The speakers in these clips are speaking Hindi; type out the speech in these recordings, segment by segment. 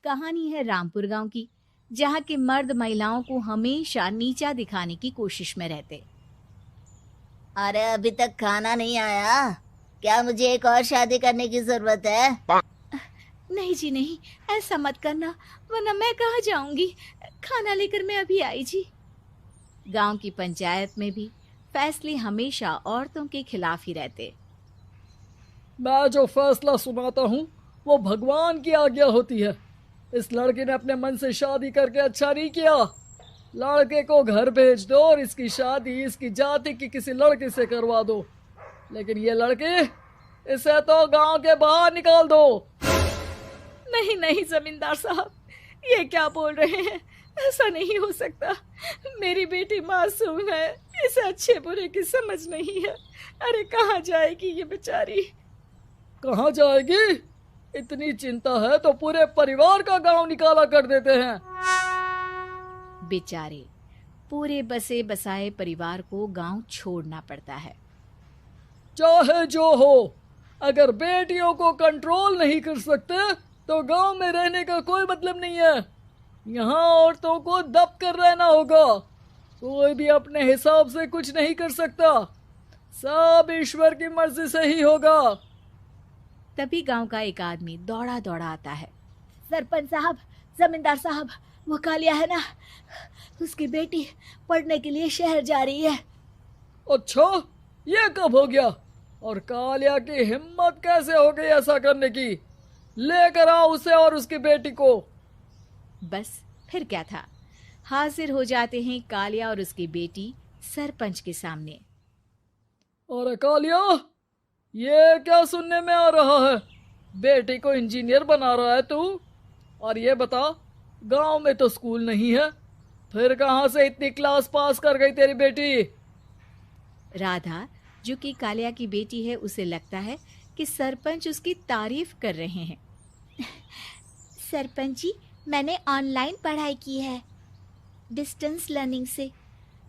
कहानी है रामपुर गांव की, जहां के मर्द महिलाओं को हमेशा नीचा दिखाने की कोशिश में रहते। अरे अभी तक खाना नहीं आया। क्या मुझे एक और शादी करने की जरूरत है? नहीं जी नहीं, ऐसा मत करना, वरना मैं कहाँ जाऊंगी। खाना लेकर मैं अभी आई जी। गांव की पंचायत में भी फैसले हमेशा औरतों के खिलाफ ही रहते। मैं जो फैसला सुनाता हूँ वो भगवान की आज्ञा होती है। इस लड़के ने अपने मन से शादी करके अच्छा नहीं किया। लड़के को घर भेज दो और इसकी शादी इसकी जाति की किसी लड़के से करवा दो। लेकिन ये लड़के, इसे तो गांव के बाहर निकाल दो। नहीं नहीं जमींदार साहब, ये क्या बोल रहे हैं? ऐसा नहीं हो सकता। मेरी बेटी मासूम है, इसे अच्छे बुरे की समझ नहीं है। अरे कहाँ जाएगी ये बेचारी? कहाँ जाएगी? इतनी चिंता है तो पूरे परिवार का गांव निकाला कर देते हैं। बेचारे पूरे बसे बसाए परिवार को गांव छोड़ना पड़ता है। चाहे जो हो, अगर बेटियों को कंट्रोल नहीं कर सकते तो गांव में रहने का कोई मतलब नहीं है। यहाँ औरतों को दब कर रहना होगा। कोई भी अपने हिसाब से कुछ नहीं कर सकता। सब ईश्वर की मर्जी से ही होगा। तभी गांव का एक आदमी दौड़ा दौड़ा आता है। सरपंच साहब, जमींदार साहब, वो कालिया है ना, उसकी बेटी पढ़ने के लिए शहर जा रही है। अच्छा, ये कब हो गया? और कालिया की हिम्मत कैसे हो गई ऐसा करने की? लेकर आओ उसे और उसकी बेटी को। बस फिर क्या था, हाजिर हो जाते हैं कालिया और उसकी बेटी सरपंच के सामने। अरे कालिया, ये क्या सुनने में आ रहा है? बेटी को इंजीनियर बना रहा है तू? और ये बता, गांव में तो स्कूल नहीं है, फिर कहां से इतनी क्लास पास कर गई तेरी बेटी? राधा, जो कि कालिया की बेटी है, उसे लगता है कि सरपंच उसकी तारीफ कर रहे हैं। सरपंच जी, मैंने ऑनलाइन पढ़ाई की है, डिस्टेंस लर्निंग से।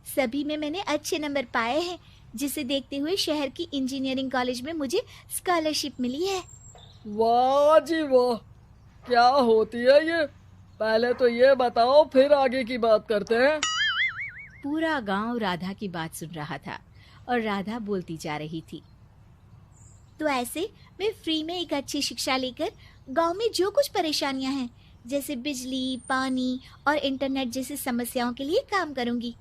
सभी में मैंने अच्छे नंबर पाए हैं, जिसे देखते हुए शहर की इंजीनियरिंग कॉलेज में मुझे स्कॉलरशिप मिली है। वाह जी वाह, क्या होती है ये? पहले तो ये बताओ, फिर आगे की बात करते हैं। पूरा गांव राधा की बात सुन रहा था और राधा बोलती जा रही थी। तो ऐसे मैं फ्री में एक अच्छी शिक्षा लेकर गांव में जो कुछ परेशानियां हैं, जैसे बिजली, पानी और इंटरनेट जैसी समस्याओं के लिए काम करूंगी।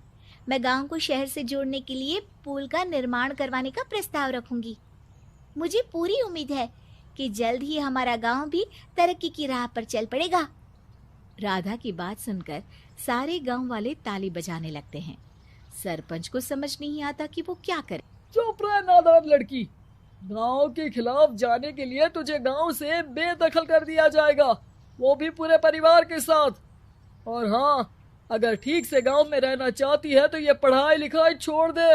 मैं गांव को शहर से जोड़ने के लिए पुल का निर्माण करवाने का प्रस्ताव रखूंगी। मुझे पूरी उम्मीद है कि जल्द ही हमारा गांव भी तरक्की की राह पर चल पड़ेगा। राधा की बात सुनकर सारे गांव वाले ताली बजाने लगते हैं। सरपंच को समझ नहीं आता कि वो क्या करे। चुप रह नादान लड़की। गांव के खिलाफ जाने के लिए तुझे गांव से बेदखल कर दिया जाएगा, वो भी पूरे परिवार के साथ। और हाँ, अगर ठीक से गांव में रहना चाहती है तो ये पढ़ाई लिखाई छोड़ दे।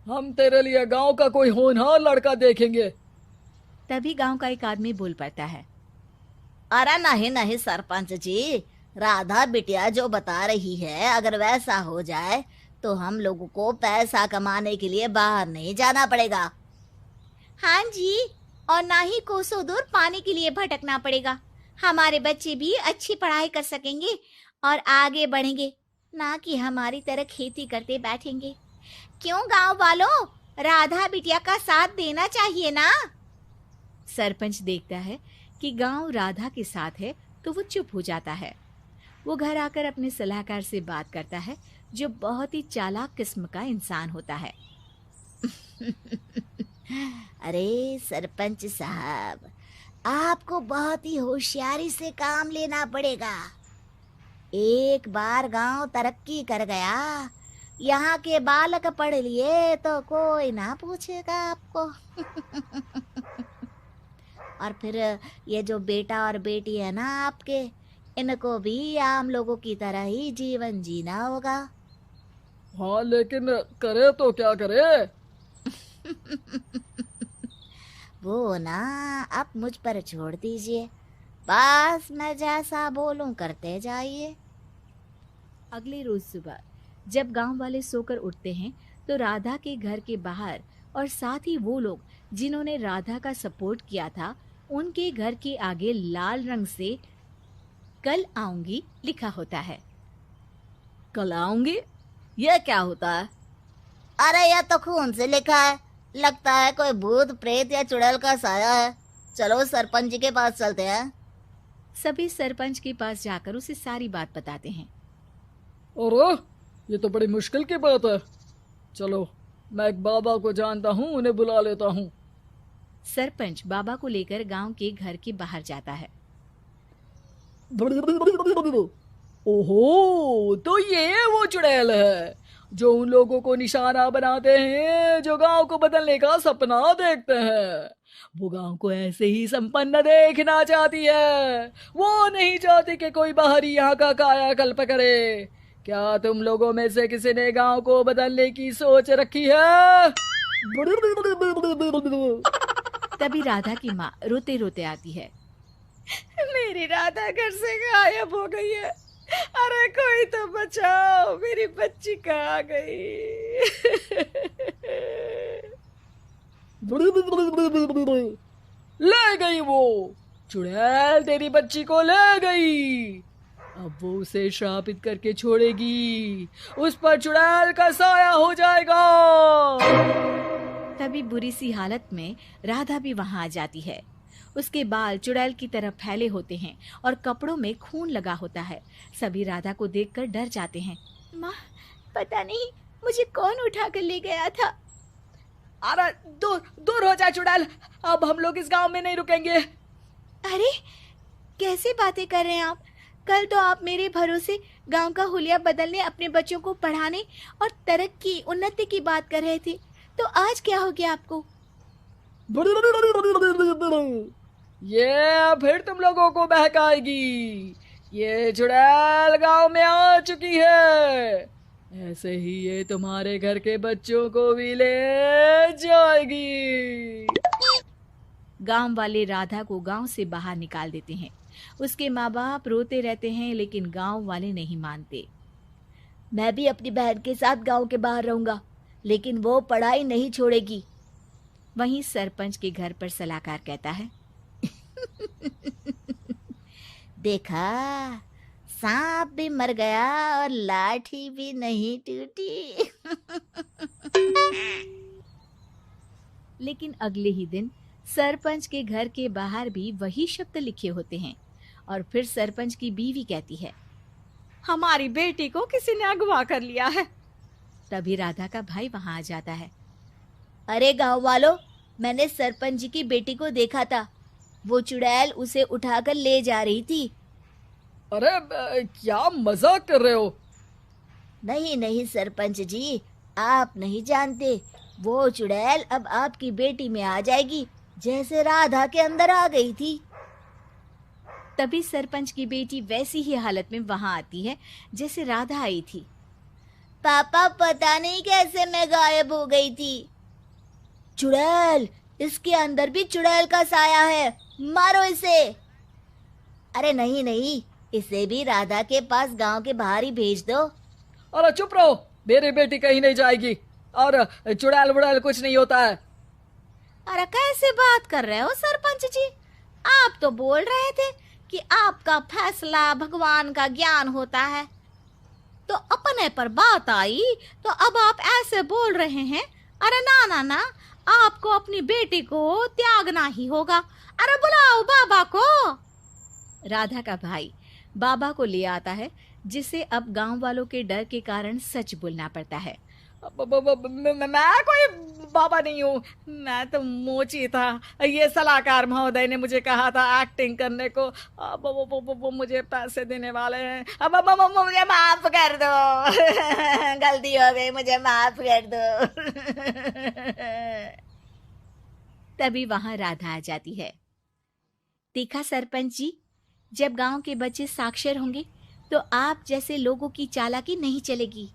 हम तेरे लिए गांव का कोई होनहार लड़का देखेंगे। तभी गांव का एक आदमी बोल पड़ता है। अरे नहीं नहीं सरपंच जी, राधा बिटिया जो बता रही है, अगर वैसा हो जाए तो हम लोगों को पैसा कमाने के लिए बाहर नहीं जाना पड़ेगा। हाँ जी, और ना ही कोसों दूर पानी के लिए भटकना पड़ेगा। हमारे बच्चे भी अच्छी पढ़ाई कर सकेंगे और आगे बढ़ेंगे, ना कि हमारी तरह खेती करते बैठेंगे। क्यों गांव वालों, राधा बिटिया का साथ देना चाहिए ना। सरपंच देखता है कि गांव राधा के साथ है तो वो चुप हो जाता है। वो घर आकर अपने सलाहकार से बात करता है, जो बहुत ही चालाक किस्म का इंसान होता है। अरे सरपंच साहब, आपको बहुत ही होशियारी से काम लेना पड़ेगा। एक बार गांव तरक्की कर गया, यहाँ के बालक पढ़ लिए तो कोई ना पूछेगा आपको। और फिर ये जो बेटा और बेटी है ना आपके, इनको भी आम लोगों की तरह ही जीवन जीना होगा। हाँ, लेकिन करे तो क्या करे? वो ना, आप मुझ पर छोड़ दीजिए, बस मैं जैसा बोलूं करते जाइए। अगले रोज सुबह जब गांव वाले सोकर उठते हैं तो राधा के घर के बाहर और साथ ही वो लोग जिन्होंने राधा का सपोर्ट किया था, उनके घर के आगे लाल रंग से कल आऊंगी लिखा होता है। कल आऊंगी, ये क्या होता है? अरे यह तो खून से लिखा है, लगता है कोई भूत प्रेत या चुड़ैल का साया है। चलो सरपंच जी के पास चलते हैं। सभी सरपंच के पास जाकर उसे सारी बात बताते हैं। अरे ये तो बड़ी मुश्किल की बात है। चलो मैं एक बाबा को जानता हूँ, उन्हें बुला लेता हूँ। सरपंच बाबा को लेकर गांव के घर के बाहर जाता है। ओहो, तो ये वो चुड़ैल है जो उन लोगों को निशाना बनाते हैं जो गांव को बदलने का सपना देखते हैं। वो गांव को ऐसे ही संपन्न देखना चाहती है। वो नहीं चाहती कि कोई बाहरी यहाँ का कायाकल्प करे। क्या तुम लोगों में से किसी ने गांव को बदलने की सोच रखी है? तभी राधा की माँ रोते रोते आती है। मेरी राधा घर से गायब हो गई है। अरे कोई तो बचाओ, मेरी बच्ची कहाँ गई? ले गई वो चुड़ैल, तेरी बच्ची को ले गई। अब वो उसे श्रापित करके छोड़ेगी, उस पर चुड़ैल का साया हो जाएगा। तभी बुरी सी हालत में राधा भी वहां आ जाती है। उसके बाल चुड़ैल की तरह फैले होते हैं और कपड़ों में खून लगा होता है। सभी राधा को देखकर डर जाते हैं। माँ, पता नहीं मुझे कौन उठा कर ले गया था। अरे दूर दूर हो जा चुड़ैल, अब हम लोग इस गांव में नहीं रुकेंगे। अरे कैसे बातें कर रहे हैं आप? कल तो आप मेरे भरोसे गांव का हुलिया बदलने, अपने बच्चों को पढ़ाने और तरक्की उन्नति की बात कर रहे थे, तो आज क्या हो गया आपको? ये फिर तुम लोगों को बहकाएगी। ये चुड़ैल गांव में आ चुकी है, ऐसे ही ये तुम्हारे घर के बच्चों को भी ले जाएगी। गांव वाले राधा को गांव से बाहर निकाल देते हैं। उसके माँ बाप रोते रहते हैं, लेकिन गांव वाले नहीं मानते। मैं भी अपनी बहन के साथ गांव के बाहर रहूंगा, लेकिन वो पढ़ाई नहीं छोड़ेगी। वहीं सरपंच के घर पर सलाहकार कहता है। देखा, सांप भी मर गया और लाठी भी नहीं टूटी। लेकिन अगले ही दिन सरपंच के घर के बाहर भी वही शब्द लिखे होते हैं और फिर सरपंच की बीवी कहती है, हमारी बेटी को किसी ने अगवा कर लिया है। तभी राधा का भाई वहां आ जाता है। अरे गांव वालों, मैंने सरपंच जी की बेटी को देखा था। वो चुड़ैल उसे उठाकर ले जा रही थी। अरे क्या मजाक कर रहे हो? नहीं नहीं सरपंच जी, आप नहीं जानते। वो चुड़ैल अब आपकी बेटी में आ जाएगी, जैसे राधा के अंदर आ गई थी। तभी सरपंच की बेटी वैसी ही हालत में वहां आती है जैसे राधा आई थी। पापा, पता नहीं कैसे मैं गायब हो गई थी। चुड़ैल, इसके अंदर भी चुड़ैल का साया है, मारो इसे। अरे नहीं नहीं, इसे भी राधा के पास गांव के बाहर ही भेज दो। अरे चुप रहो, मेरी बेटी कहीं नहीं जाएगी और चुड़ैल वुड़ैल कुछ नहीं होता है। अरे कैसे बात कर रहे हो सरपंच जी? आप तो बोल रहे थे कि आपका फैसला भगवान का ज्ञान होता है, तो अपने पर बात आई तो अब आप ऐसे बोल रहे हैं। अरे ना ना ना, आपको अपनी बेटी को त्यागना ही होगा। अरे बुलाओ बाबा को। राधा का भाई बाबा को ले आता है, जिसे अब गांव वालों के डर के कारण सच बोलना पड़ता है। मैं कोई बाबा नहीं हूँ, मैं तो मोची था। ये सलाहकार महोदय ने मुझे कहा था एक्टिंग करने को। अब वो मुझे पैसे देने वाले हैं। अब मुझे माफ कर दो। गलती हो गई, मुझे माफ कर दो। तभी वहां राधा आ जाती है। देखा सरपंच जी, जब गांव के बच्चे साक्षर होंगे तो आप जैसे लोगों की चालाकी नहीं चलेगी।